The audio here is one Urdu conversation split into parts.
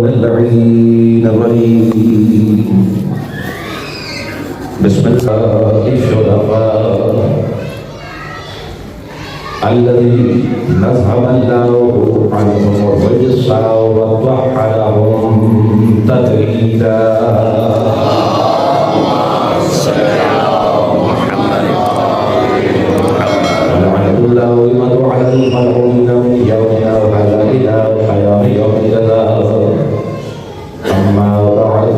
اللعين الرجيم بسم الله الشرفاء الذي نذهب الله عنهم الرجس وطهرهم تطهيرا ولعنة الله ومن على الملعونين من يومنا وهذا إلى قيام يوم الجزاء أما بعد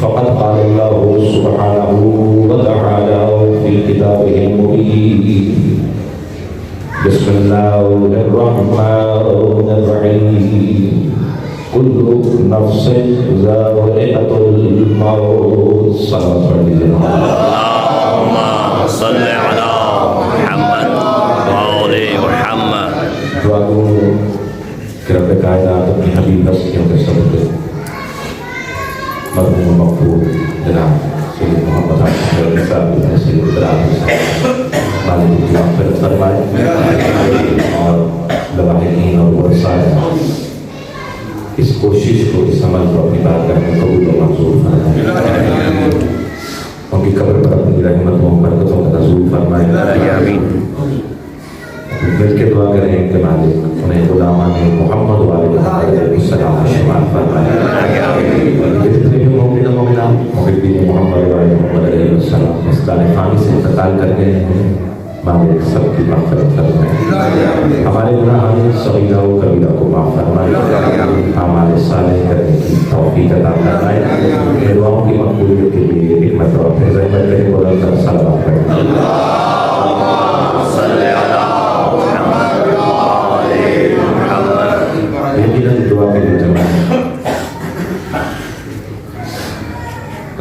فقد قال الله سبحانه وتعالى في كتابه المبين بسم الله الرحمن الرحيم كل نفس ذائقة الموت صلى الله عليه وسلم اللهم صل على محمد وآل محمد. دعا کو کہ رب کائنات اپنی حبیب ہستیوں کے سبب مرحوم مقبول جناب سید محمد عاشق صاحب نے سید دراب مالک کی مغفرت فرمائے اور لواحقین اور ورثاء اس کوشش کو اس عمل کو اپنی بارگاہ میں قبول و منظور فرمائے ان کی قبر پر اپنی رحمتوں برکتوں کا نزول فرمائے آمین. مل کے دعا کریں کہ مالک انہیں غلامان محمد علیہ السلام شمار فرمائے جتنے بھی مومن مومنات محبین محمد علیہ السلام مستان فانی سے انتقال کر گئے ہیں مالک سب کی مغفرت فرمائے ہمارے گناہان صغیرہ و کبیرہ کو معاف فرمائے اعمال صالح کرنے کی توفیق عطا فرمائے دعاؤں کی مقبولیت کے لیے حکمت اور فیض احمد کرے بلند کر صلوات پڑھیں دعا کے لیے جمع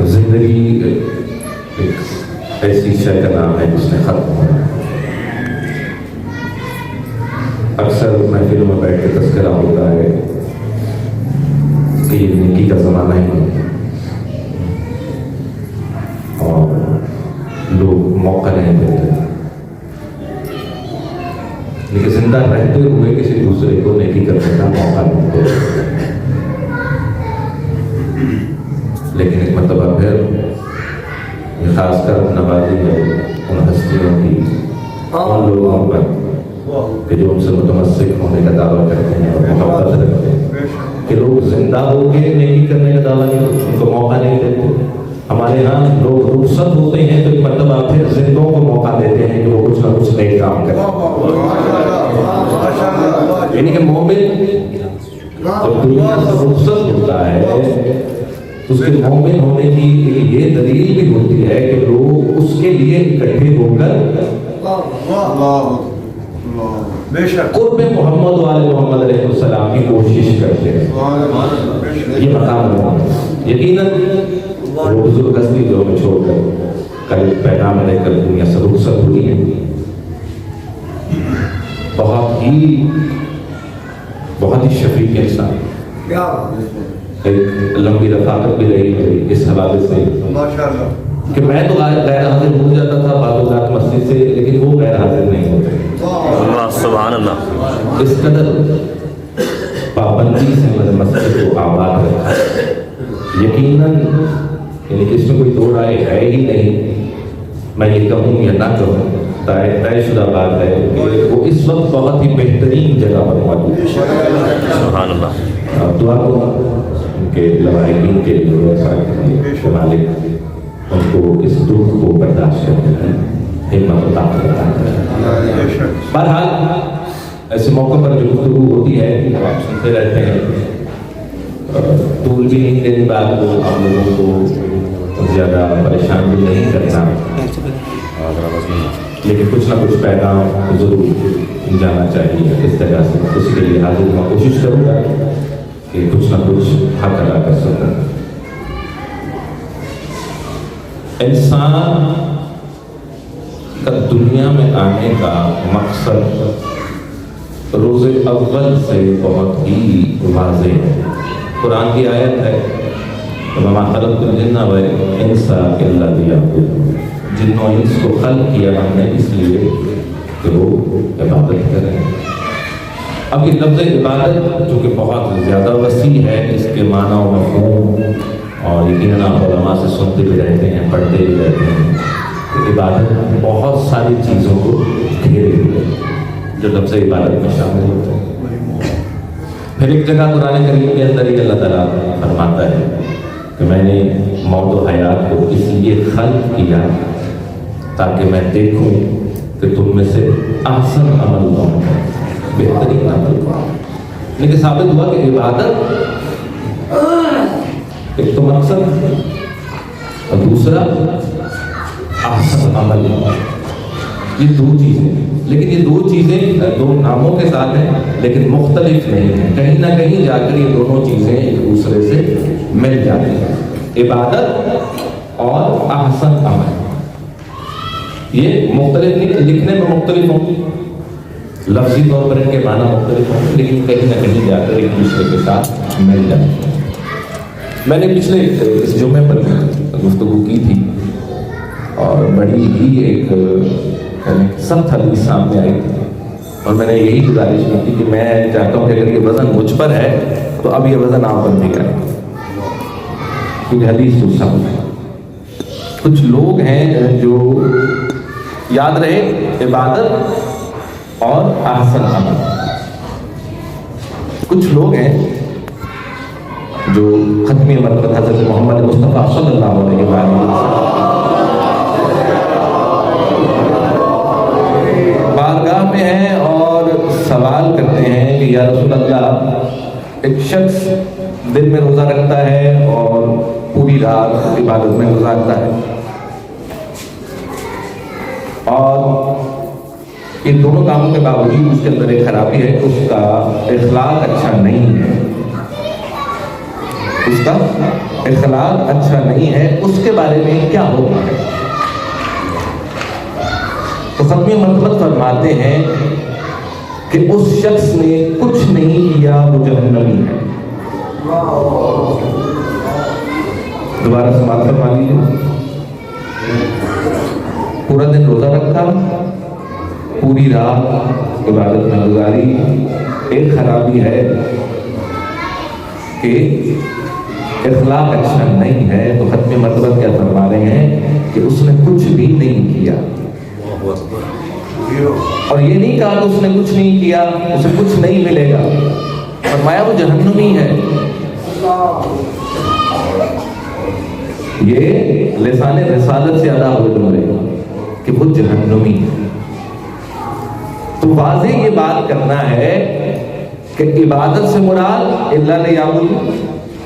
زندگی ایک ایسی شے کا نام ہے جس نے ختم ہونا. اکثر محفلوں میں بیٹھ کے تذکرہ ہوتا ہے کہ یہ نیکی کا زمانہ ہی نہیں اور لوگ موقع نہیں دیتے لیکن زندہ رہتے ہوئے کسی دوسرے کو نیکی کرنے کا موقع نہیں دیتے. لیکن ایک مرتبہ پھر خاص کر نوازی ہے ان ہستیوں کی ان لوگوں پر کہ جو ان سے متمسک ہونے کا دعویٰ کرتے ہیں اور محبت رکھتے ہیں کہ لوگ زندہ ہو کے نیکی کرنے کا دعویٰ نہیں ان کو موقع نہیں دیتے. ہمارے ہاں لوگ رخصت ہوتے ہیں تو ایک مرتبہ پھر زندوں کو موقع دیتے ہیں کہ وہ کچھ نہ کچھ نئے کام کریں. یعنی کہ مومن جب دنیا سے رخصت ہوتا ہے اس کے مومن ہونے کی یہ دلیل بھی ہوتی ہے کہ لوگ اس کے لیے اکٹھے ہو کر قرب محمد والے محمد علیہ السلام کی کوشش کرتے ہیں. یہ مقام ہے یقیناً وہ بزرگ ہستی جو ہمیں چھوڑ کر کل پیغام لے کر دنیا سے رخصت ہوئی ہے بہت ہی شفیق انسان ایک لمبی رفاقت بھی رہی ہے اس حوالے سے کہ میں تو غیر حاضر ہو جاتا تھا بعض اوقات مسجد سے لیکن وہ غیر حاضر نہیں ہوتے. سبحان اللہ. اس قدر پابندی سے میں نے مسجد کو آباد رکھا یقیناً یعنی کہ اس میں کوئی دو رائے ہے ہی نہیں. میں یہ کہوں یا نہ کہوں طے شدہ بات ہے وہ اس وقت بہت ہی بہترین جگہ پر موجود ہے. سبحان اللہ. دعا کو ان کے لواحقین کے لیے مالک ان کو اس دکھ کو برداشت کرنے کی ہمت و طاقت عطا کرے. بہرحال ایسے موقع پر جو گفتگو ہوتی ہے آپ سنتے رہتے ہیں طول بھی نہیں دینے بعد وہ ہم لوگوں کو زیادہ پریشان بھی نہیں کرتا لیکن کچھ نہ کچھ پیغام ضرور جانا چاہیے اس طرح سے. اس کے لیے حاضر میں کوشش کروں گا کہ کچھ نہ کچھ حق ادا کر سکوں. انسان کا دنیا میں آنے کا مقصد روز اول سے بہت ہی واضح ہے. قرآن کی آیت ہے وَمَا خَلَقْتُ الْجِنَّ وَالْإِنسَ إِلَّا لِيَعْبُدُونِ جن و انس کو خلق کیا ہم نے اس لیے کہ وہ عبادت کریں. اب یہ لفظ عبادت جو کہ بہت زیادہ وسیع ہے، اس کے معنی و مفہوم اور یقیناً آپ علماء سے سنتے بھی رہتے ہیں، پڑھتے بھی رہتے ہیں کہ عبادت بہت ساری چیزوں کو گھیرے ہوئے جو لفظ عبادت میں شامل ہوتے ہیں۔ پھر ایک جگہ قرآن کریم کے اندر ہی اللہ تعالیٰ فرماتا ہے کہ میں نے موت و حیات کو اس لیے خلق کیا تاکہ میں دیکھوں کہ تم میں سے احسن عمل کون ہے، بہترین عمل کون ہے۔ لیکن ثابت ہوا کہ عبادت ایک تو مقصد اور دوسرا احسن عمل، یہ دو چیزیں، لیکن یہ دو چیزیں دو ناموں کے ساتھ ہیں لیکن مختلف نہیں ہیں۔ کہیں نہ کہیں جا کر یہ دونوں چیزیں ایک دوسرے سے مل جاتی ہیں، عبادت اور احسن عمل۔ یہ مختلف نہیں، لکھنے میں مختلف ہوں گے، لفظی طور پر ان کے معنی مختلف ہوں گے، لیکن کہیں نہ کہیں جا کر ایک دوسرے کے ساتھ مل جاتے ہیں۔ میں نے پچھلے اس جمعے پر گفتگو کی تھی اور بڑی ہی ایک سخت حدیث سامنے آئی تھی، اور میں نے یہی گزارش کی تھی کہ میں چاہتا ہوں کہ اگر یہ وزن مجھ پر ہے تو اب یہ وزن آپ پر بھی کریں، کیونکہ حدیث تو سخت ہے۔ کچھ لوگ ہیں جو یاد رہے عبادت اور احسن عمل، کچھ لوگ ہیں جو ختمی مرتبہ حضرت محمد مصطفیٰ صلی اللہ علیہ وسلم بارگاہ میں ہیں اور سوال کرتے ہیں کہ یا رسول اللہ، ایک شخص دن میں روزہ رکھتا ہے اور پوری رات عبادت میں گزارتا ہے، اور ان دونوں کاموں کے باوجود اس کے اندر ایک خرابی ہے، اس کا اخلاق اچھا نہیں ہے، اس کا اخلاق اچھا نہیں ہے، اس کے بارے میں کیا ہوگا؟ تو ختمی مرتبہ فرماتے ہیں کہ اس شخص نے کچھ نہیں کیا وہ جہنمی ہے۔ دوبارہ سماعت فرما لیجیے، پورا دن روزہ رکھا، پوری رات عبادت میں گزاری، ایک خرابی ہے کہ اخلاق اچھا نہیں ہے، تو ختم مرتبہ کیا فرما رہے ہیں کہ اس نے کچھ بھی نہیں کیا، اور یہ نہیں کہا کہ اس نے کچھ نہیں کیا اسے کچھ نہیں ملے گا، فرمایا وہ جہنمی ہے۔ یہ لسان رسالت سے ادا ہوئے جملے کہ وہ جہنمی ہے۔ تو واضح یہ بات کرنا ہے کہ عبادت سے مراد اللہ نے یعبد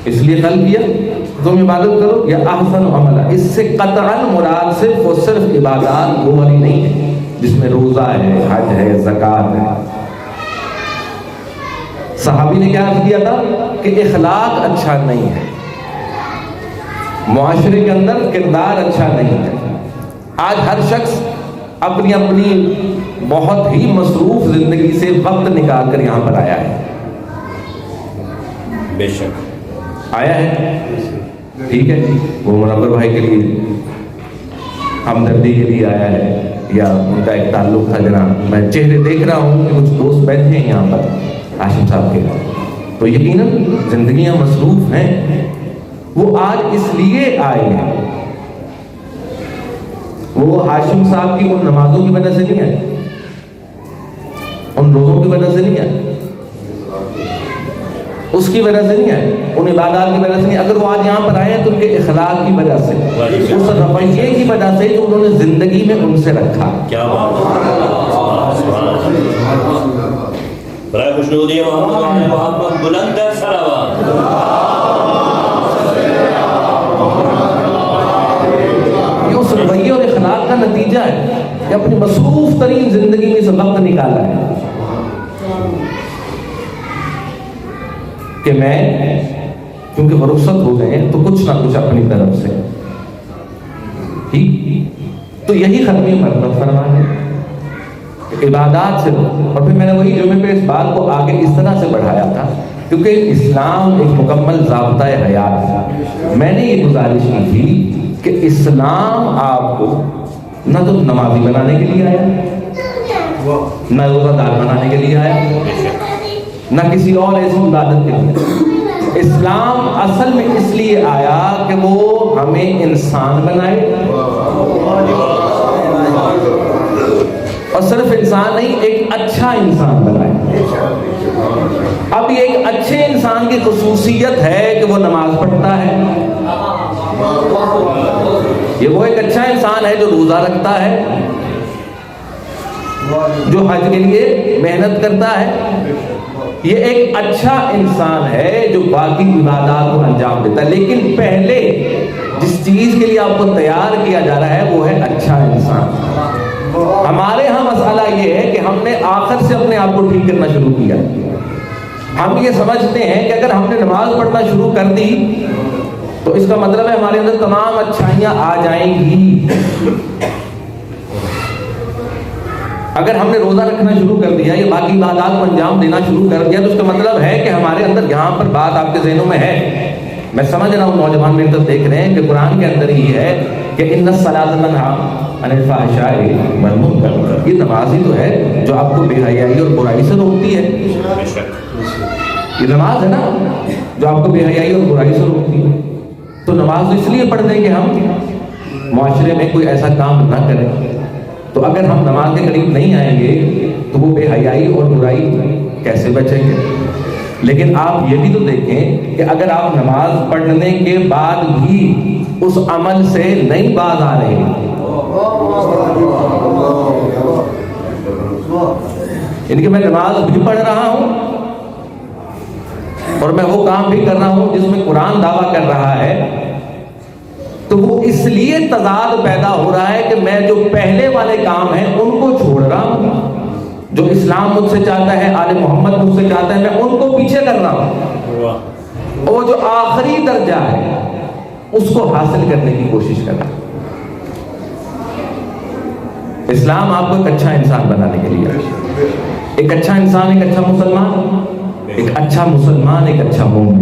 اس لیے خلق کیا تم عبادت کرو، یا احسن عملہ، اس سے قطعاً مراد صرف اور صرف عبادات وہ والی نہیں ہے جس میں روزہ ہے، حج ہے، زکوٰۃ ہے۔ صحابی نے کیا عرض کیا تھا کہ اخلاق اچھا نہیں ہے، معاشرے کے اندر کردار اچھا نہیں ہے۔ آج ہر شخص اپنی اپنی بہت ہی مصروف زندگی سے وقت نکال کر یہاں پر آیا ہے، بے شک آیا ہے، ٹھیک ہے، وہ منور بھائی کے لیے ہمدردی کے لیے آیا ہے، یا ان کا ایک تعلق تھا جناب، میں چہرے دیکھ رہا ہوں کہ کچھ دوست بیٹھے ہیں یہاں پر ہاشم صاحب کے، تو یقیناً زندگیاں مصروف ہیں، وہ آج اس لیے آئے ہیں، وہ ہاشم صاحب کی ان نمازوں کی وجہ سے نہیں آئے، ان روزوں کی وجہ سے نہیں آئے، اس کی وجہ سے نہیں آئے، ان عبادات کی وجہ سے نہیں، اگر وہ آج یہاں پر آئے ہیں تو ان کے اخلاق کی وجہ سے، اس رویے کی وجہ سے جو انہوں نے زندگی میں ان سے رکھا۔ کیا برائے خوشنودی محمد بلند ہے صلوات۔ یہ اس رویے اور اخلاق کا نتیجہ ہے کہ اپنی مصروف ترین زندگی میں سے وقت نکالا ہے کہ میں کیونکہ وہ رخصت ہو گئے ہیں تو کچھ نہ کچھ اپنی طرف سے، ٹھیک، تو یہی ختمی مرتبہ فرما ہے عبادات سے۔ اور پھر میں نے وہی جمعے پہ اس بات کو آگے اس طرح سے بڑھایا تھا کیونکہ اسلام ایک مکمل ضابطۂ حیات ہے۔ میں نے یہ گزارش کی تھی کہ اسلام آپ کو نہ تو نمازی بنانے کے لیے آیا، نہ روزہ دار بنانے کے لیے آیا، نہ کسی اور ایسی عبادت کے لیے۔ اسلام اصل میں اس لیے آیا کہ وہ ہمیں انسان بنائے، اور صرف انسان نہیں، ایک اچھا انسان بنائے۔ اب یہ ایک اچھے انسان کی خصوصیت ہے کہ وہ نماز پڑھتا ہے، یہ وہ ایک اچھا انسان ہے جو روزہ رکھتا ہے، جو حج کے لیے محنت کرتا ہے، یہ ایک اچھا انسان ہے جو باقی عبادات کو انجام دیتا ہے۔ لیکن پہلے جس چیز کے لیے آپ کو تیار کیا جا رہا ہے وہ ہے اچھا انسان۔ ہمارے ہاں مسئلہ یہ ہے کہ ہم نے آخر سے اپنے آپ کو ٹھیک کرنا شروع کیا۔ ہم یہ سمجھتے ہیں کہ اگر ہم نے نماز پڑھنا شروع کر دی تو اس کا مطلب ہے ہمارے اندر تمام اچھائیاں آ جائیں گی۔ اگر ہم نے روزہ رکھنا شروع کر دیا یا باقی عبادات کو انجام دینا شروع کر دیا تو اس کا مطلب ہے کہ ہمارے اندر یہاں پر بات آپ کے ذہنوں میں ہے، میں سمجھ رہا ہوں نوجوان میری طرف دیکھ رہے ہیں کہ قرآن کے اندر ہی ہے کہ ان الصلاۃ تنہی عن الفحشاء والمنکر، یہ نماز ہی تو ہے جو آپ کو بے حیائی اور برائی سے روکتی ہے۔ یہ نماز ہے نا جو آپ کو بے حیائی اور برائی سے روکتی ہے۔ تو نماز اس لیے پڑھتے ہیں کہ ہم معاشرے میں کوئی ایسا کام نہ کریں۔ تو اگر ہم نماز کے قریب نہیں آئیں گے تو وہ بے حیائی اور برائی کیسے بچیں گے؟ لیکن آپ یہ بھی تو دیکھیں کہ اگر آپ نماز پڑھنے کے بعد بھی اس عمل سے نہیں باز آ رہے ہیں، یعنی کہ میں نماز بھی پڑھ رہا ہوں اور میں وہ کام بھی کر رہا ہوں جس میں قرآن دعویٰ کر رہا ہے، تو وہ اس لیے تضاد پیدا ہو رہا ہے کہ میں جو پہلے والے کام ہیں ان کو چھوڑ رہا ہوں، جو اسلام مجھ سے چاہتا ہے، آل محمد مجھ سے چاہتا ہے، میں ان کو پیچھے کر رہا ہوں، اور جو آخری درجہ ہے اس کو حاصل کرنے کی کوشش کر رہا ہوں۔ اسلام آپ کو ایک اچھا انسان بنانے کے لیے، ایک اچھا انسان، ایک اچھا مسلمان، ایک اچھا مسلمان، ایک اچھا مومن،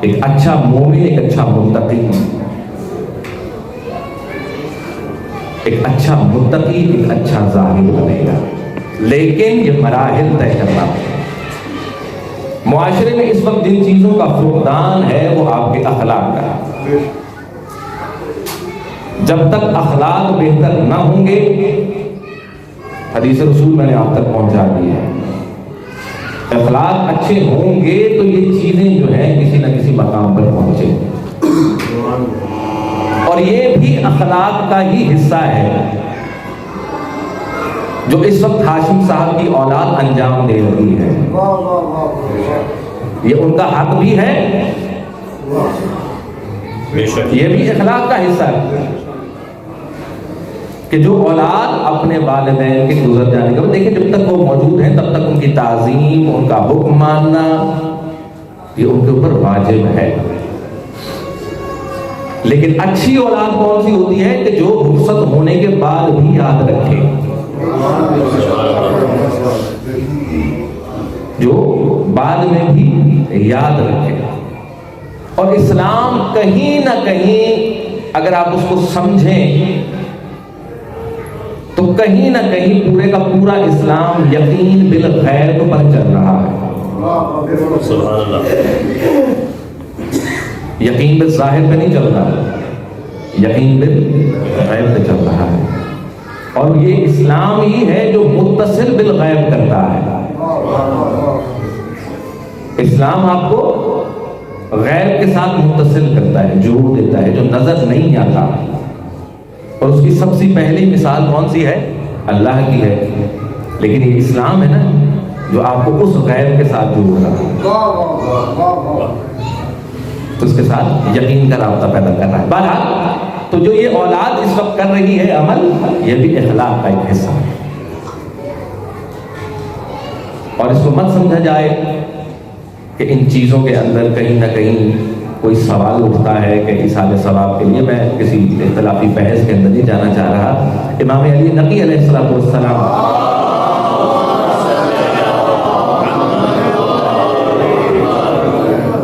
ایک اچھا مومن، ایک اچھا متقی، ایک اچھا متقی، ایک اچھا زاہد بنے گا۔ لیکن یہ مراحل طے کرنا ہے۔ معاشرے میں اس وقت جن چیزوں کا فقدان ہے وہ آپ کے اخلاق کا ہے۔ جب تک اخلاق بہتر نہ ہوں گے، حدیث رسول میں نے آپ تک پہنچا دی ہے، اخلاق اچھے ہوں گے تو یہ چیزیں جو ہیں کسی نہ کسی مقام پر پہنچیں گے، اور یہ بھی اخلاق کا ہی حصہ ہے جو اس وقت ہاشم صاحب کی اولاد انجام دے رہی ہے۔ یہ ان کا حق بھی ہے، یہ بھی اخلاق کا حصہ ہے کہ جو اولاد اپنے والدین کے گزر جانے کے بعد، دیکھیں جب تک وہ موجود ہیں تب تک ان کی تعظیم، ان کا حکم ماننا یہ ان کے اوپر واجب ہے۔ لیکن اچھی اولاد کون سی ہوتی ہے کہ جو رخصت ہونے کے بعد بھی یاد رکھے، جو بعد میں بھی یاد رکھے۔ اور اسلام کہیں نہ کہیں اگر آپ اس کو سمجھیں تو کہیں نہ کہیں پورے کا پورا اسلام یقین بالغیب پر چل رہا ہے۔ سبحان اللہ۔ یقین بالظاہر پہ نہیں چل رہا، یقین بالغیب پہ چل رہا ہے، اور یہ اسلام ہی ہے جو متصل بالغیب کرتا ہے۔ اسلام آپ کو غیب کے ساتھ متصل کرتا ہے، جوڑ دیتا ہے جو نظر نہیں آتا، اور اس کی سب سے پہلی مثال کون سی ہے؟ اللہ کی ہے۔ لیکن یہ اسلام ہے نا جو آپ کو اس غیب کے ساتھ جوڑ رہا ہے، اس کے ساتھ یقین کا رابطہ پیدا کر رہا ہے۔ بہرحال تو جو یہ اولاد اس وقت کر رہی ہے عمل، یہ بھی اخلاق کا ایک حصہ ہے، اور اس کو مت سمجھا جائے کہ ان چیزوں کے اندر کہیں نہ کہیں کوئی سوال اٹھتا ہے کہ ایصال ثواب کے لیے۔ میں کسی اختلافی بحث کے اندر نہیں جانا چاہ رہا۔ امام علی نقی علیہ السلام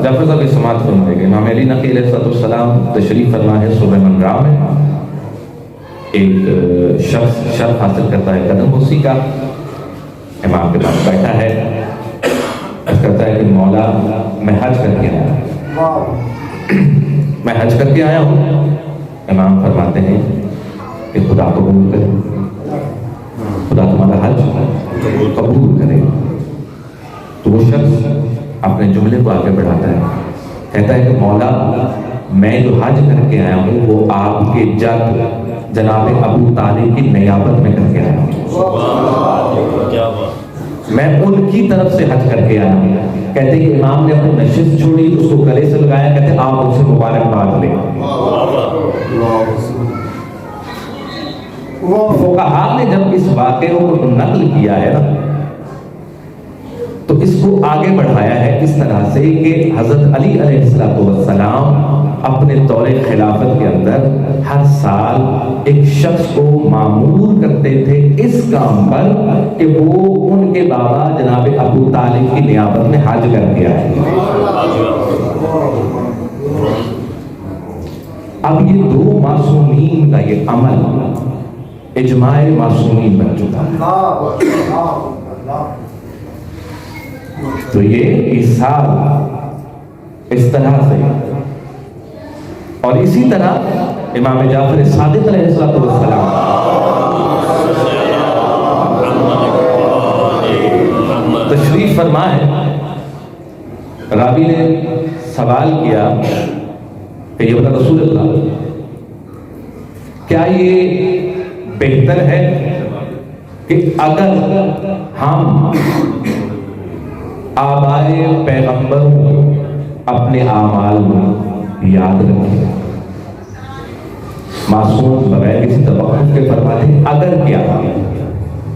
جعفر صاحب کی سماعت فرمائے گے۔ امام علی نقی علیہ السلام تشریف فرما ہے صبح منگرام میں، ایک شخص شرف حاصل کرتا ہے قدم بوسی کا، امام کے پاس بیٹھا ہے، کہتا ہے کہ مولا میں حج کر کے آیا میں حج کر کے آیا ہوں. امام فرماتے ہیں کہ خدا قبول کرے, خدا تمہارا حج قبول کرے. تو وہ شخص اپنے جملے کو آگے بڑھاتا ہے, کہتا ہے کہ مولا میں جو حج کر کے آیا ہوں وہ آپ کے جد جناب ابو طالب کی نیابت میں کر کے آیا ہوں. میں ان کی طرف سے حج کر کے آیا ہوں. کہتے کہ امام نے اپنی نشست چھوڑی, اس کو گلے سے لگایا, کہتے آپ ان سے مبارکباد لیں. فقہا نے جب اس واقعے کو نقل کیا ہے نا تو اس کو آگے بڑھایا ہے اس طرح سے کہ حضرت علی علیہ السلام اپنے دور خلافت کے اندر ہر سال ایک شخص کو مامور کرتے تھے اس کام پر کہ وہ ان کے بابا جناب ابو طالب کی نیابت میں حج کر کے آئے. اب یہ دو معصومین کا یہ عمل اجماع معصومین بن چکا ہے. تو یہ ایثار اس طرح سے, اور اسی طرح امام جعفر صادق علیہ السلام تشریف فرمائے. راوی نے سوال کیا کہ یہ بتا رسول اللہ کیا یہ بہتر ہے کہ اگر ہم آبائے پیغمبر اپنے اعمال میں یاد رکھیں؟ معصوم بغیر کسی توقف کے فرماتے ہیں اگر کیا,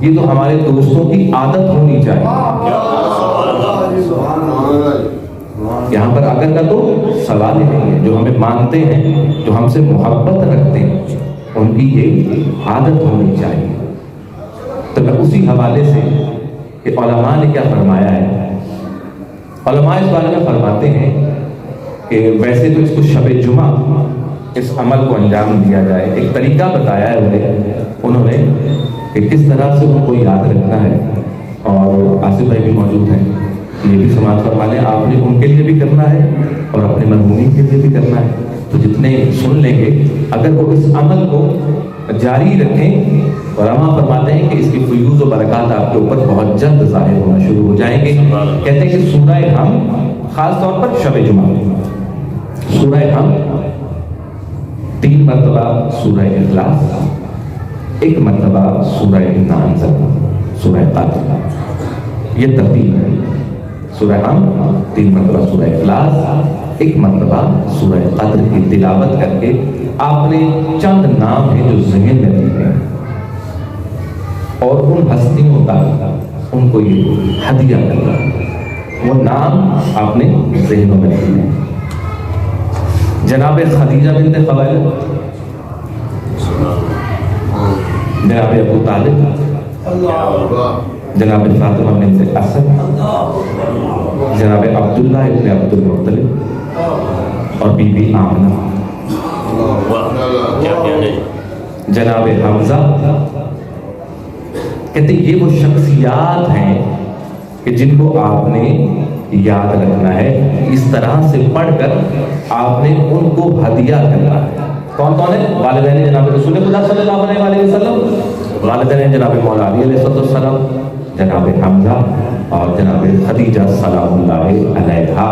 یہ تو ہمارے دوستوں کی عادت ہونی چاہیے. یہاں پر اگر کا تو سوال ہی نہیں ہے. جو ہمیں مانتے ہیں, جو ہم سے محبت رکھتے ہیں, ان کی یہ عادت ہونی چاہیے. تو میں اسی حوالے سے کہ علماء نے کیا فرمایا ہے, علماء اس بارے میں فرماتے ہیں کہ ویسے تو اس کو شب جمعہ اس عمل کو انجام دیا جائے, ایک طریقہ بتایا ہے انہوں نے کہ کس طرح سے ان کو یاد رکھنا ہے. اور آصف بھائی بھی موجود ہیں, یہ بھی سماعت فرما لیں. آپ نے ان کے لیے بھی کرنا ہے اور اپنے مرحومین کے لیے بھی کرنا ہے. تو جتنے سن لیں گے اگر وہ اس عمل کو جاری رکھیں, علماء فرماتے ہیں کہ اس کی فیوز و برکات آپ کے اوپر بہت جلد ظاہر ہونا شروع ہو جائیں گے. کہتے ہیں کہ سورہ ہم خاص طور پر شب جمعہ, سورہ ہم 3 مرتبہ سورہ اخلاص, 1 مرتبہ سورہ ناس, سورہ قدر, یہ ترتیب ہے. سورہ ہم 3 مرتبہ سورہ اخلاص, 1 مرتبہ سورہ قدر کی تلاوت کر کے آپ نے چند نام ہیں جو ذہن میں رکھے اور ان ہستیوں کا ان کو یہ ہدیہ کرنا, وہ نام آپ نے ذہنوں میں رکھے. جناب خدیجہ بنت خویلد, جناب ابو طالب, جناب فاطمہ بنت اسد, جناب عبداللہ ابن عبد المطلب اور بی بی آمنہ, جناب حمزہ. کہتے یہ وہ شخصیات ہیں کہ جن کو آپ نے یاد رکھنا ہے. اس طرح سے پڑھ کر آپ نے ان کو ہدیہ کرنا ہے. کون کون ہے؟ والدین جناب رسول خدا صلی اللہ علیہ وسلم, والدین جناب مولا علی علیہ السلام, جناب حمزہ اور جناب خدیجہ سلام اللہ علیہا.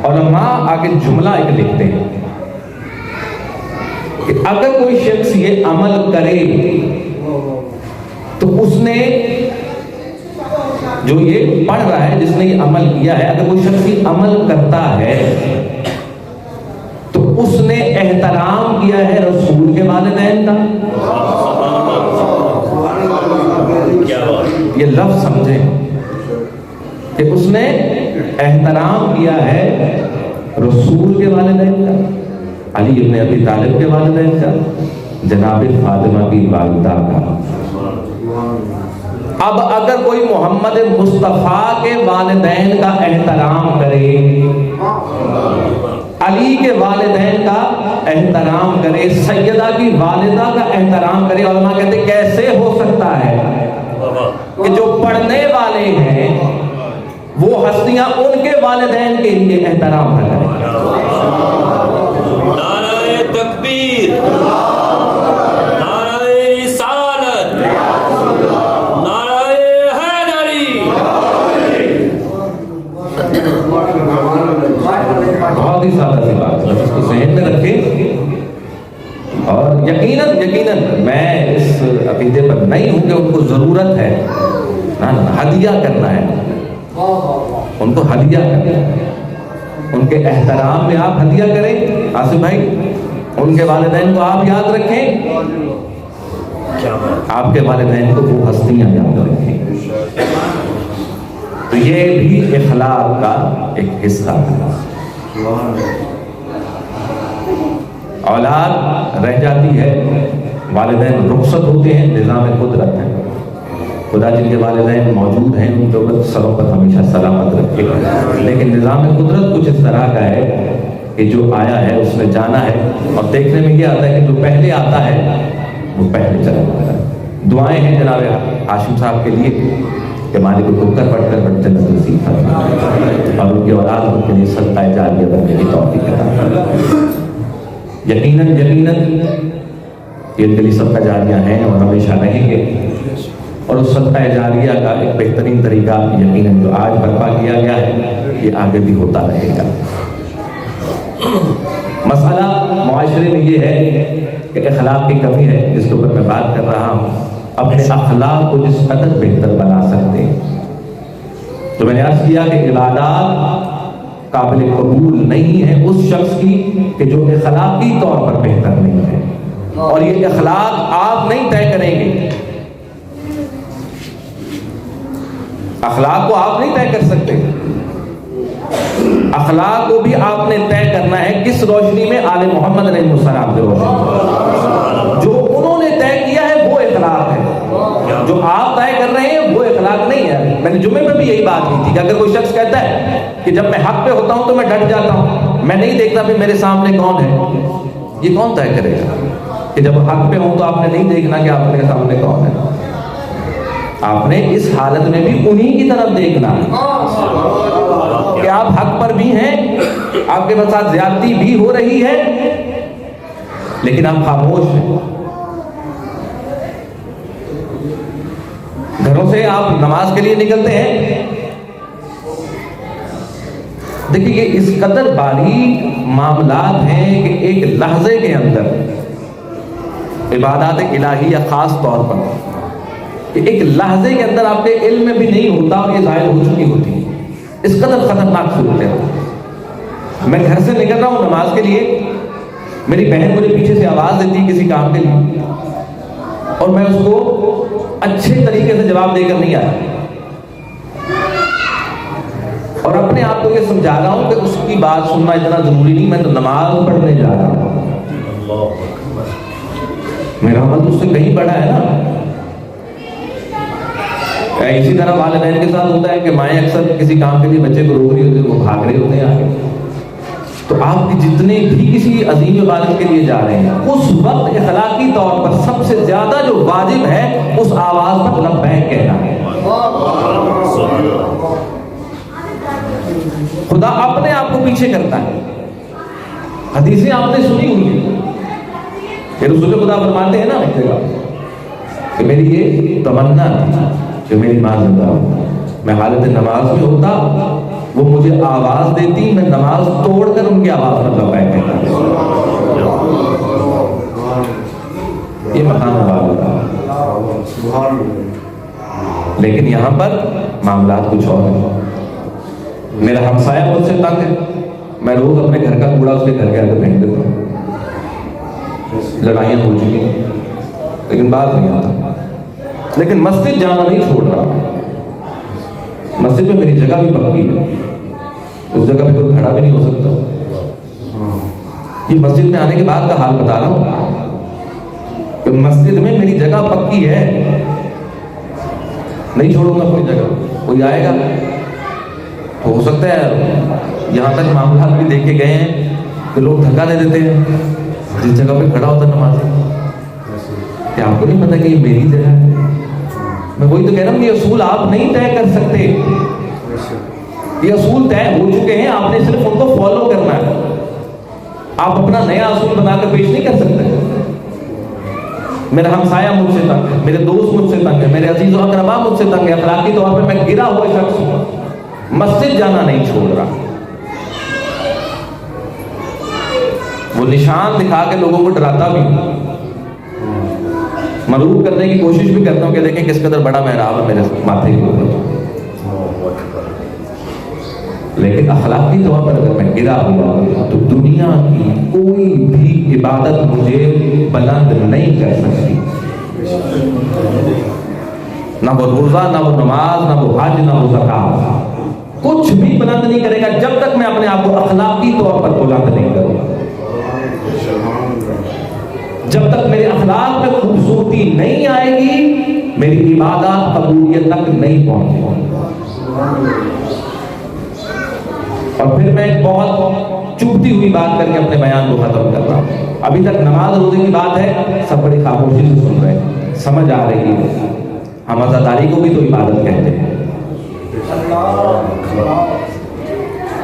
علماء آگے جملہ ایک لکھتے ہیں کہ اگر کوئی شخص یہ عمل کرے تو اس نے جو یہ پڑھ رہا ہے, جس نے یہ عمل کیا ہے, اگر کوئی شخص یہ عمل کرتا ہے تو اس نے احترام کیا ہے رسول کے والدین کا. یہ لفظ سمجھیں کہ اس نے احترام کیا ہے رسول کے والدین کا, علی ابن ابی طالب کے والدین کا, جناب فاطمہ کی والدہ کا. اب اگر کوئی محمد مصطفیٰ کے والدین کا احترام کرے, علی کے والدین کا احترام کرے, سیدہ کی والدہ کا احترام کرے, علماء کہتے کیسے ہو سکتا ہے کہ جو پڑھنے والے ہیں وہ ہستیاں ان کے والدین کے لیے احترام نہ کریں. نعرہ تکبیر، نعرہ رسالت، نعرہ حیدری. بہت ہی سادہ سی بات ہے، اس کو ذہن میں رکھیں. اور یقیناً میں اس عقیدے پر نہیں ہوں کہ ان کو ضرورت ہے ہدیہ کرنا ہے، ان کو ہدیہ کرنا ہے. ان کے احترام میں آپ ہدیہ کریں. آصف بھائی، ان کے والدین کو آپ یاد رکھیں، آپ کے والدین کو وہ ہستیاں یاد رکھیں. تو یہ بھی اخلاق کا ایک حصہ ہے. اولاد رہ جاتی ہے، والدین رخصت ہوتے ہیں، نظام قدرت ہے. خدا جن کے والدین موجود ہیں ان کے سروں پر ہمیشہ سلامت رکھے. لیکن نظام قدرت کچھ اس طرح کا ہے کہ جو آیا ہے اس نے جانا ہے، اور دیکھنے میں یہ آتا ہے کہ جو پہلے آتا ہے وہ پہلے چلا جاتا ہے. دعائیں ہیں جناب ہاشم صاحب کے لیے کہ مالک کو کر پڑھ کر جنت نصیب فرمائے اور ان کے اولاد ان کے لیے صدقہ جاریہ بننے کی توفیق عطا فرمائے. یقیناً یہ ان کے لیے صدقہ جاریہ ہیں اور ہمیشہ رہیں گے. اور اس صدقہ جاریہ کا ایک بہترین طریقہ یقیناً جو آج برپا کیا گیا ہے یہ آگے بھی ہوتا رہے گا. مسئلہ معاشرے میں یہ ہے کہ اخلاق کی کمی ہے، جس کے اوپر میں بات کر رہا ہوں. اپنے اخلاق کو جس قدر بہتر بنا سکتے ہیں. تو میں نے عرض کیا کہ عبادات قابل قبول نہیں ہے اس شخص کی کہ جو اخلاقی طور پر بہتر نہیں ہے. اور یہ اخلاق آپ نہیں طے کریں گے، اخلاق کو آپ نہیں طے کر سکتے. اخلاق کو بھی آپ نے طے کرنا ہے کس روشنی میں؟ آل محمد علیہ السلام کی روشنی. جو انہوں نے طے کیا ہے وہ اخلاق ہے، جو آپ طے کر رہے ہیں وہ اخلاق نہیں ہے. میں نے جمعے میں بھی یہی بات کی تھی کہ اگر کوئی شخص کہتا ہے کہ جب میں حق پہ ہوتا ہوں تو میں ڈٹ جاتا ہوں، میں نہیں دیکھتا کہ میرے سامنے کون ہے، یہ کون طے کرے گا کہ جب حق پہ ہوں تو آپ نے نہیں دیکھنا کہ آپ کے سامنے کون ہے؟ آپ نے اس حالت میں بھی انہی کی طرف دیکھنا کہ آپ حق پر بھی ہیں، آپ کے ساتھ زیادتی بھی ہو رہی ہے، لیکن آپ خاموش ہیں. گھروں سے آپ نماز کے لیے نکلتے ہیں، دیکھیے یہ اس قدر باریک معاملات ہیں کہ ایک لحظے کے اندر عبادات الہیہ خاص طور پر ایک لحظے کے اندر آپ کے علم میں بھی نہیں ہوتا اور یہ ظاہر ہو چکی ہوتی ہے. اس قدر خطرناک صورت ہے. میں گھر سے نکل رہا ہوں نماز کے لیے، میری بہن مجھے پیچھے سے آواز دیتی ہے کسی کام کے لیے، اور میں اس کو اچھے طریقے سے جواب دے کر نہیں آیا، اور اپنے آپ کو یہ سمجھا رہا ہوں کہ اس کی بات سننا اتنا ضروری نہیں، میں تو نماز پڑھنے جا رہا ہوں. میرا عمل اس سے کہیں بڑا ہے نا. اسی طرح والدین کے ساتھ ہوتا ہے کہ مائیں اکثر کسی کام کے لیے بچے کو روک رہی ہوتی ہے، وہ بھاگ رہے ہوتے ہیں آگے. تو آپ کی جتنے بھی کسی عظیم عبادت کے لیے جا رہے ہیں، اس وقت اخلاقی طور پر سب سے زیادہ جو واجب ہے اس آواز پر لبیک کہنا ہے. خدا اپنے آپ کو پیچھے کرتا ہے. حدیثیں آپ نے سنی ہوئی ہیں کہ رسول خدا فرماتے ہیں نا ایک جگہ کہ میری یہ تمنا تھی کہ میری ماں زندہ ہو، میں حالت نماز میں ہوتا، وہ مجھے آواز دیتی، میں نماز توڑ کر ان کی آواز پر لبیک کہتا. یہ مقام والا. لیکن یہاں پر معاملات کچھ اور ہیں. میرا ہمسایہ مجھ سے تنگ ہے، میں روز اپنے گھر کا کوڑا اس کے گھر کے آگے پھینک دیتا ہوں. لڑائیاں ہو چکی ہیں لیکن بات نہیں آتا. لیکن مسجد جانا نہیں چھوڑ رہا. مسجد میں میری جگہ بھی پکی ہے، اس جگہ پہ کوئی کھڑا بھی نہیں ہو سکتا. یہ مسجد میں آنے کے بعد کا حال بتا رہا ہوں کہ مسجد میں میری جگہ پکی ہے، نہیں چھوڑوں گا کوئی جگہ. کوئی آئے گا تو ہو سکتا ہے یہاں تک معاملات بھی دیکھے گئے ہیں کہ لوگ دھکا دے دیتے ہیں جس جگہ پہ کھڑا ہوتا نمازی. کیا آپ کو نہیں پتا کہ یہ میری جگہ ہے؟ میں وہی تو کہہ رہا ہوں کہ اصول آپ نہیں طے کر سکتے. یہ اصول طے ہو چکے ہیں، آپ نے صرف ان کو فالو کرنا ہے. آپ اپنا نیا اصول بنا کر پیش نہیں کر سکتے. میرا ہمسایہ مجھ سے تنگ ہے، میرے دوست مجھ سے تنگ ہے، میرے عزیز و اقربا مجھ سے تنگ ہے، اخلاقی طور پہ میں گرا ہوا شخص ہوں، مسجد جانا نہیں چھوڑ رہا. وہ نشان دکھا کے لوگوں کو ڈراتا بھی ہوں، مرغوب کرنے کی کوشش بھی کرتا ہوں کہ دیکھیں کس قدر بڑا محراب ہے میرے ماتھے کے اوپر. لیکن اخلاقی طور پر اگر میں گرا ہوا تو دنیا کی کوئی بھی عبادت مجھے بلند نہیں کر سکتی. نہ وہ روزہ، نہ وہ نماز، نہ وہ حج، نہ وہ زکات، کچھ بھی بلند نہیں کرے گا جب تک میں اپنے آپ کو اخلاقی طور پر بلند نہیں کروں. جب تک میرے اخلاق میں خوبصورتی نہیں آئے گی، میری عبادات قبولیت تک نہیں پہنچے گی. اور پھر میں ایک بہت چبھتی ہوئی بات کر کے اپنے بیان کو ختم کر رہا ہوں. ابھی تک نماز روزے کی بات ہے، سب بڑی خاموشی سے سن رہے ہیں، سمجھ آ رہی ہے. ہم عزاداری کو بھی تو عبادت کہتے ہیں،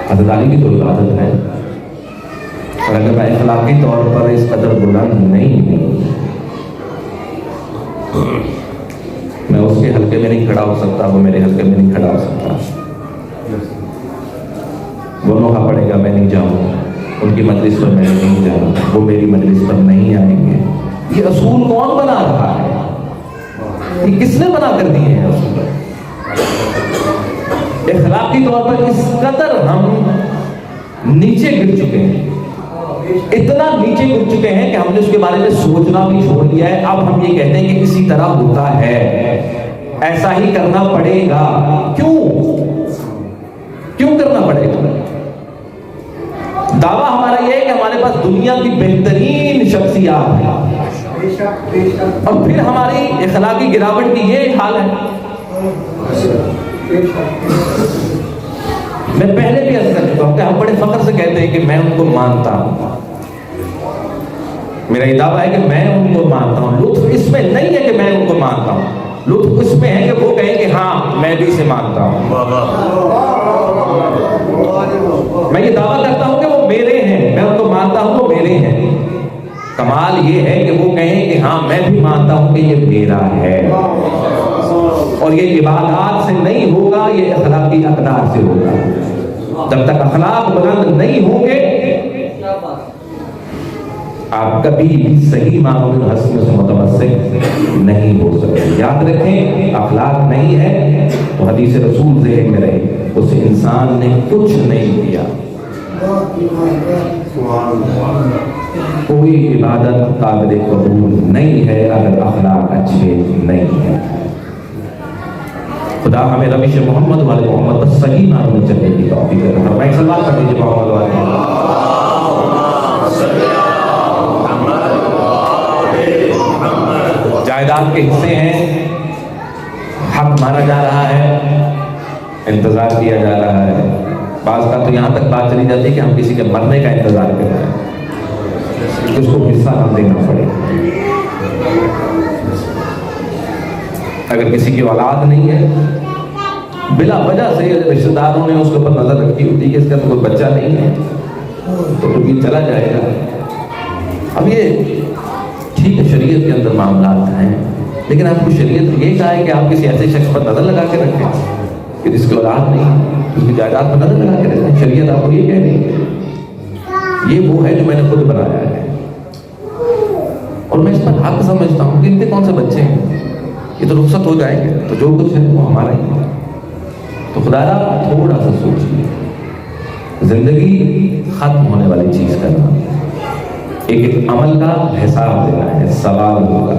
عزاداری بھی تو عبادت ہے. اور اگر میں اخلاقی طور پر اس قدر بلند نہیں ہوں، میں اس کے حلقے میں نہیں کھڑا ہو سکتا، وہ میرے حلقے میں نہیں کھڑا ہو سکتا. وہ نوحہ پڑے گا میں نہیں جاؤں گا، ان کی مجلس پر میں نہیں جاؤں گا، وہ میری مجلس پر نہیں آئیں گے. یہ اصول کون بنا رہا ہے؟ یہ کس نے بنا کر دیے ہیں اصول؟ اخلاقی طور پر اس قدر ہم نیچے گر چکے ہیں، اتنا نیچے گر چکے ہیں کہ ہم نے اس کے بارے میں سوچنا بھی چھوڑ دیا ہے. اب ہم یہ کہتے ہیں کہ اسی طرح ہوتا ہے، ایسا ہی کرنا پڑے گا. کیوں کرنا پڑے گا؟ دعویٰ ہمارا یہ ہے کہ ہمارے پاس دنیا کی بہترین شخصیات ہیں، اور پھر ہماری اخلاقی گراوٹ کی یہ حال ہے. میں پہلے بھی عرض کر چکا ہوں کہ ہم بڑے فخر سے کہتے ہیں کہ میں ان کو مانتا ہوں. میرا یہ دعویٰ ہے کہ میں ان کو مانتا ہوں. لطف اس میں نہیں ہے کہ میں ان کو مانتا ہوں، لطف اس میں ہے کہ وہ کہیں کہ ہاں میں بھی اسے مانتا ہوں. میں یہ دعویٰ کرتا ہوں کہ وہ میرے ہیں، میں ان کو مانتا ہوں وہ میرے ہیں. کمال یہ ہے کہ وہ کہیں کہ ہاں میں بھی مانتا ہوں کہ یہ میرا ہے. اور یہ عبادات سے نہیں ہوگا، یہ اخلاقی اقدار سے ہوگا. جب تک اخلاق بلند نہیں ہوں گے، آپ کبھی بھی صحیح معنوں میں حسن سے متمسک نہیں ہو سکتے. یاد رکھیں، اخلاق نہیں ہے تو حدیث رسول ذہن میں رہے، اس انسان نے کچھ نہیں کیا. کوئی عبادت قابل قبول نہیں ہے اگر اخلاق اچھے نہیں ہیں. خدا ہمیں روش محمد والے محمد پر صحیح معنوں میں چلنے کی توفیق عطا فرمائے. ایک سلام کر دیجیے محمد والے. جائیداد کے حصے ہیں، حق مانا جا رہا ہے، انتظار کیا جا رہا ہے. بعض کا تو یہاں تک بات چلی جاتی ہے کہ ہم کسی کے مرنے کا انتظار کر رہے ہیں، اس کو حصہ ہم دینا پڑے. اگر کسی کی اولاد نہیں ہے، بلا وجہ سے رشتہ داروں نے اس کے اوپر نظر رکھی ہوتی ہے کہ اس کا کوئی بچہ نہیں ہے، تو یہ چلا جائے گا. اب یہ ٹھیک ہے، شریعت کے اندر معاملات ہیں، لیکن آپ کو شریعت یہ کہا ہے کہ آپ کسی ایسے شخص پر نظر لگا کے رکھیں کہ جس کی اولاد نہیں، اس کی جائیداد پر نظر لگا کے رکھیں. شریعت آپ کو یہ کہہ رہی ہے یہ وہ ہے جو میں نے خود بنایا ہے، اور میں اس پر حق سمجھتا ہوں کہ ان کے کون سے بچے ہیں، یہ تو رخصت ہو جائیں گے، تو جو کچھ ہے وہ ہمارا ہی ہے. تو خدا را تھوڑا سا سوچیے، زندگی ختم ہونے والی چیز کا نام ایک عمل کا حساب دینا ہے، سوال ہوگا.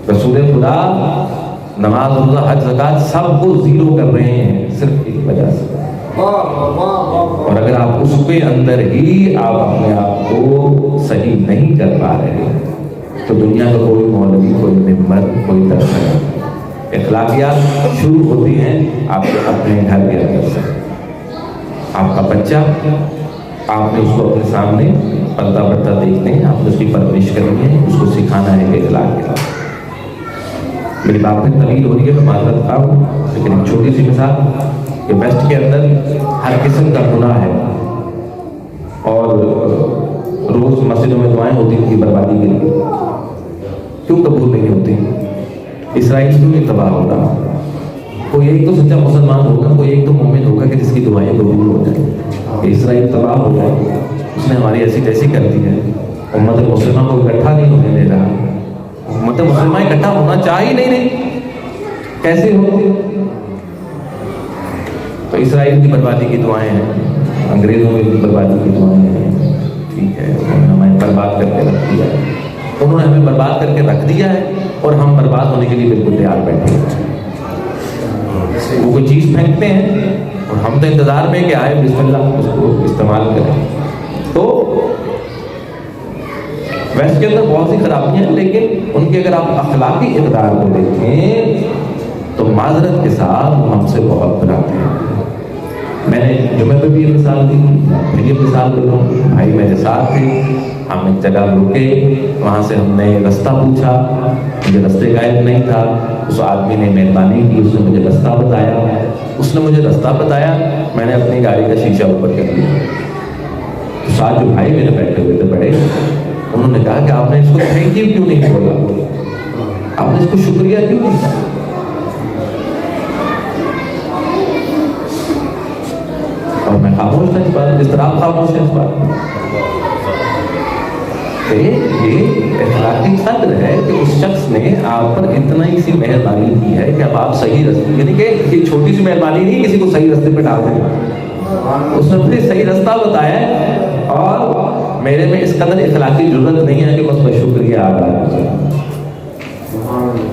رسول خدا نماز روزہ حج زکات سب کو زیرو کر رہے ہیں صرف ایک وجہ سے. اور اگر آپ اس کے اندر ہی آپ اپنے آپ کو صحیح نہیں کر پا رہے تو دنیا کا کوئی مولوی، کوئی ممبر، کوئی درس. اخلاقیات شروع ہوتی ہیں آپ کے اپنے گھر کے اندر سے. آپ کا بچہ، آپ نے اس کو اپنے سامنے پلتا بڑھتا دیکھتے ہیں، آپ نے اس کی پرورش کرنی ہے، اس کو سکھانا ہے کہ اخلاق کیا. میری بات میں طویل ہو رہی ہے، میں معذرت خواہ ہوں، لیکن ایک چھوٹی سی مثال. کہ ویسٹ کے اندر ہر قسم کا گناہ ہے اور روز مسجدوں میں دعائیں ہوتی تھی بربادی کے لیے، کیوں قبول نہیں ہوتی؟ اسرائیل کیوں نہیں تباہ ہو رہا؟ کوئی ایک تو سچا مسلمان ہوگا، کوئی ایک تو مومن ہوگا کہ جس کی دعائیں قبول ہو جائیں، کہ اسرائیل تباہ ہو جائے۔ اس نے ہماری ایسی تیسی کر دی ہے، امت مسلمہ کو اکٹھا نہیں ہونے دے رہا، امت مسلمہ اکٹھا ہونا چاہ ہی نہیں، کیسے ہوگی؟ تو اسرائیل کی بربادی کی دعائیں ہیں، انگریزوں کی بربادی کی دعائیں ہیں، ٹھیک ہے، انہوں نے ہمیں برباد کر کے رکھ دیا ہے، انہوں نے ہمیں برباد کر کے رکھ دیا ہے اور ہم برباد ہونے کے لیے بالکل تیار بیٹھے ہیں۔ وہ کوئی چیز پھینکتے ہیں اور ہم تو انتظار میں کہ آئے بسم اللہ اس کو استعمال کریں۔ تو ویسٹ کے اندر بہت سی خرابیاں ہیں، لیکن ان کے اگر آپ اخلاقی اقدار کو دیکھیں تو معذرت کے ساتھ وہ ہم سے بہت بناتے ہیں۔ میں نے جمعہ پہ بھی یہ مثال دی، پھر یہ مثال دے رہا ہوں، بھائی میرے ساتھ تھے، ہم ایک جگہ رکے، وہاں سے ہم نے رستہ پوچھا، مجھے رستے گائب نہیں تھا، اس آدمی نے مہربانی کی، اس نے مجھے رستہ بتایا، اس نے مجھے رستہ بتایا، میں نے اپنی گاڑی کا شیشہ اوپر کر دیا۔ ساتھ جو بھائی میرے بیٹھے ہوئے تھے بڑے، انہوں نے کہا کہ آپ نے اس کو تھینک یو کیوں نہیں بولا، آپ نے اس کو شکریہ کیوں نہیں کہا؟ اور میں خاموش تھا اس بات، جس طرح آپ خاموش ہیں اس بات کہ یہ اخلاقی قدر ہے کہ اس شخص نے آپ پر اتنا ہی سی مہربانی کی ہے کہ اب آپ صحیح رستے، یعنی کہ یہ چھوٹی سی مہربانی نہیں کسی کو صحیح رستے پہ ڈال دیں، اس نے مجھے صحیح رستہ بتایا ہے اور میرے میں اس قدر اخلاقی ضرورت نہیں ہے کہ بس میں شکریہ ادا کروں۔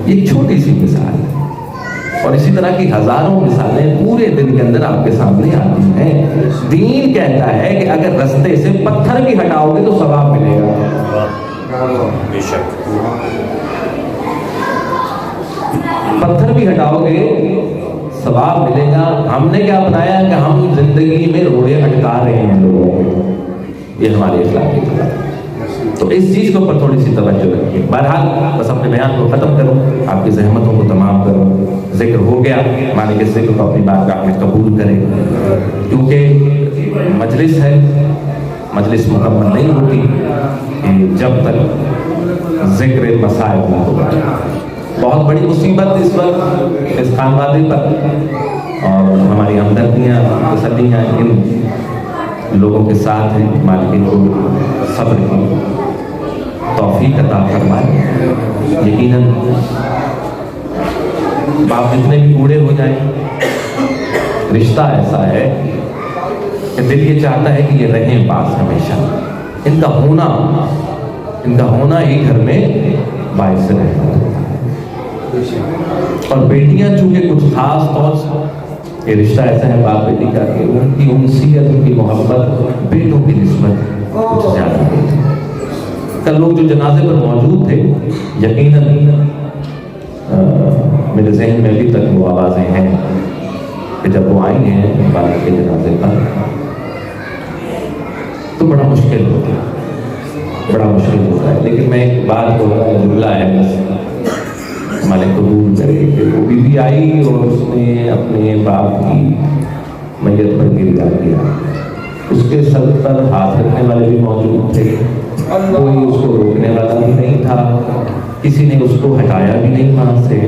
یہ ایک چھوٹی سی مثال ہے اور اسی طرح کی ہزاروں مثالیں پورے دن کے اندر آپ کے سامنے آتی ہیں۔ دین کہتا ہے کہ اگر رستے سے پتھر بھی ہٹاؤ گے تو ثواب ملے گا، بے شک پتھر بھی ہٹاؤ گے ثواب ملے گا۔ ہم نے کیا بنایا کہ ہم زندگی میں روڑے اٹکا رہے ہیں لوگوں کو، یہ ہماری اخلاقی خلاف ہے۔ تو اس چیز کے اوپر تھوڑی سی توجہ رکھیے۔ بہرحال بس اپنے بیان کو ختم کروں، آپ کی زحمتوں کو تمام کروں، ذکر ہو گیا، مالک اس ذکر کو اپنی بارگاہ میں قبول کریں، کیونکہ مجلس ہے، مجلس مکمل نہیں ہوتی کہ جب تک ذکر مسائل نہ ہوگا۔ بہت بڑی مصیبت اس وقت اس خانوادے پر، اور ہماری ہمدردیاں تسلیاں ان لوگوں کے ساتھ ہیں۔ مالک ان کو صبر کی توفیق عطا فرمائے۔ یقیناً باپ جتنے بھی بوڑھے ہو جائیں، رشتہ ایسا ہے کہ دل یہ چاہتا ہے کہ یہ رہیں پاس ہمیشہ، ان کا ہونا ہی گھر میں باعث رہتا ہے۔ اور بیٹیاں چونکہ کچھ خاص طور سے یہ رشتہ ایسا ہے باپ بیٹی کا کہ ان کی انسیت، ان کی محبت بیٹوں کی نسبت کچھ زیادہ ہوتی ہے۔ کل لوگ جو جنازے پر موجود تھے، یقیناً میرے ذہن میں ابھی تک وہ آوازیں ہیں کہ جب وہ آئی ہیں والد کے جنازے پر تو بڑا مشکل ہوتا ہے، لیکن میں ایک بات بول رہا ہوں، جملہ ہے بس، مالک قبول کرے کہ وہ بیوی آئی اور اس نے اپنے باپ کی میت پر گریا کیا، اس کے سر پر ہاتھ رکھنے والے بھی موجود تھے، کوئی اس کو روکنے والا بھی نہیں تھا، کسی نے اس کو ہٹایا بھی نہیں وہاں سے،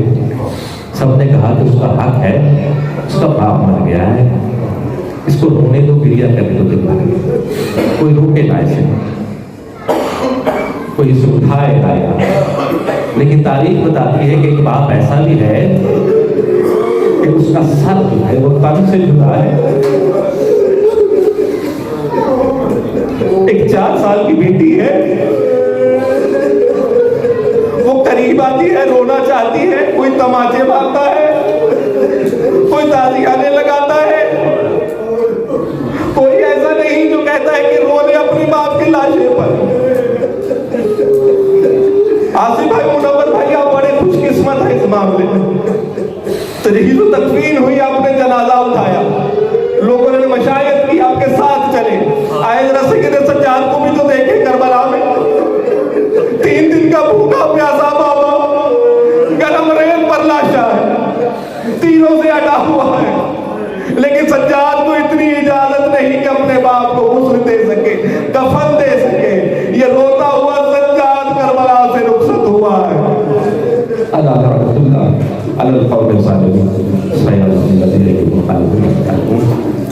سب نے کہا کہ اس کا حق ہے، اس کا باپ مر گیا ہے، اس کو رونے دو، گریا کرنے دو، دل بھر کوئی روکے نہ اسے، کوئی اسے اٹھائے لایا۔ لیکن تاریخ بتاتی ہے کہ ایک باپ ایسا بھی ہے کہ اس کا سر جو ہے وہ تن سے جدا ہے۔ ایک 4 سال کی بیٹی ہے، وہ قریب آتی ہے، رونا چاہتی ہے، کوئی تماچے مارتا ہے، کوئی تازیانے لگاتا ہے، کوئی ایسا نہیں جو کہتا ہے کہ رونے اپنی باپ کی لاشیں پر۔ آصف بھائی، منور بھائی، آپ بڑے خوش قسمت ہیں اس معاملے میں۔ تجہیز و تکفین ہوئی، آپ نے جنازہ اٹھایا، لوگوں نے مشایت کی، آپ کے ساتھ چلے، آئے ذرا سید سجاد کو بھی تو دیکھیں کربلا میں، 3 دن کا بھوکا پیاسا بابا، گرم ریل پر لاشا ہے، تینوں سے اٹا ہوا ہے، لیکن باپ کو غسل دے سکے، کفن دے سکے. یہ روتا ہوا سجاد کربلا سے رخصت ہوا ہے. اللہ رحمت اللہ علی القوم الصالحین. سیدنا الذین مخالفین